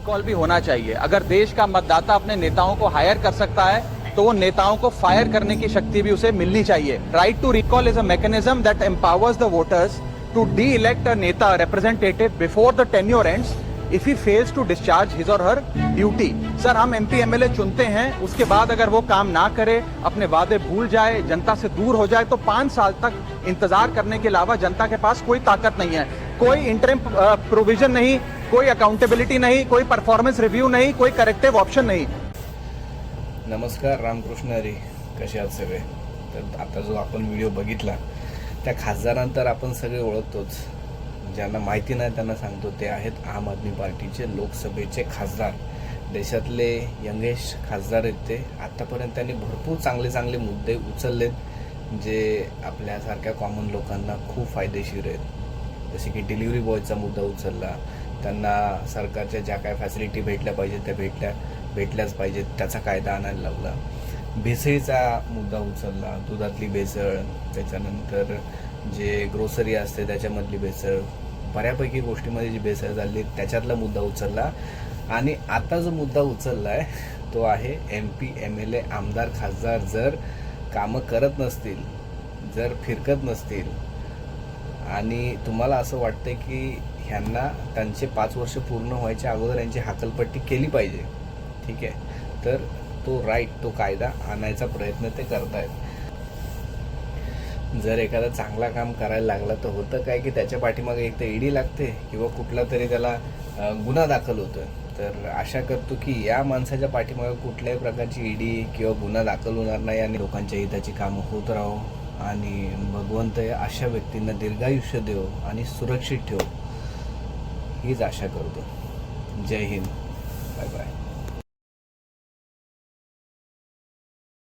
Recall भी होना चाहिए। अगर देश का मतदाता अपने नेताओं को हायर कर सकता है तो वो नेताओं को फायर करने की शक्ति भी उसे मिलनी चाहिए। Right to recall is a mechanism that empowers the voters to de elect a नेता representative before the tenure ends if he fails to discharge his or her duty. Sir, हम एमपी एमएलए चुनते हैं, उसके बाद अगर वो काम ना करे, अपने वादे भूल जाए, जनता से दूर हो जाए, तो 5 साल तक इंतजार करने के अलावा जनता के पास कोई ताकत नहीं है। कोई इंटरिम प्रोविजन नहीं, कोई अकाउंटेबिलिटी नहीं, कोई परफॉर्मेंस रिव्यू नहीं, कोई करेक्टिव ऑप्शन नहीं। नमस्कार, रामकृष्ण हरी, कसे आहात सगळे? तर आता जो आपण व्हिडिओ बघितला त्या खासदारांतर आपण सगळे ओळखतोच। ज्यांना माहिती नाही त्यांना सांगतो, ते आहेत आम आदमी पार्टीचे लोकसभेचे खासदार। देशातले यंगेस्ट खासदार आहेत ते। आतापर्यंत त्यांनी भरपूर चांगले चांगले मुद्दे उचललेत जे आपल्यासारख्या कॉमन लोकांना खूप फायदेशीर आहेत। जसे की डिलिव्हरी बॉयचा मुद्दा उचलला, त्यांना सरकारच्या ज्या काय फॅसिलिटी भेटल्या पाहिजेत त्या भेटल्याच पाहिजेत, त्याचा कायदा आणायला लावला। भेसळीचा मुद्दा उचलला, दुधातली भेसळ, त्याच्यानंतर जे ग्रोसरी असते त्याच्यामधली भेसळ, बऱ्यापैकी गोष्टीमध्ये जी भेसळ झाली त्याच्यातला मुद्दा उचलला। आणि आता जो मुद्दा उचलला आहे तो आहे एमपी एमएलए आमदार खासदार जर कामं करत नसतील, जर फिरकत नसतील आणि तुम्हाला असं वाटतं की ह्यांना त्यांचे 5 वर्ष पूर्ण व्हायच्या अगोदर यांची हाकलपट्टी केली पाहिजे, ठीक आहे, तर तो तो कायदा आणायचा प्रयत्न ते करतायत। जर एखादा चांगला काम करायला लागला तर होतं काय की त्याच्या पाठीमागे एक तर ईडी लागते किंवा कुठला तरी त्याला गुन्हा दाखल होतो। तर आशा करतो की या माणसाच्या पाठीमागे कुठल्याही प्रकारची ईडी किंवा गुन्हा दाखल होणार नाही आणि लोकांच्या हिताची कामं होत राहो आणि भगवंत अशा व्यक्तींना दीर्घायुष्य देव आणि सुरक्षित ठेव, हीच आशा करतो। जय हिंद, बाय बाय।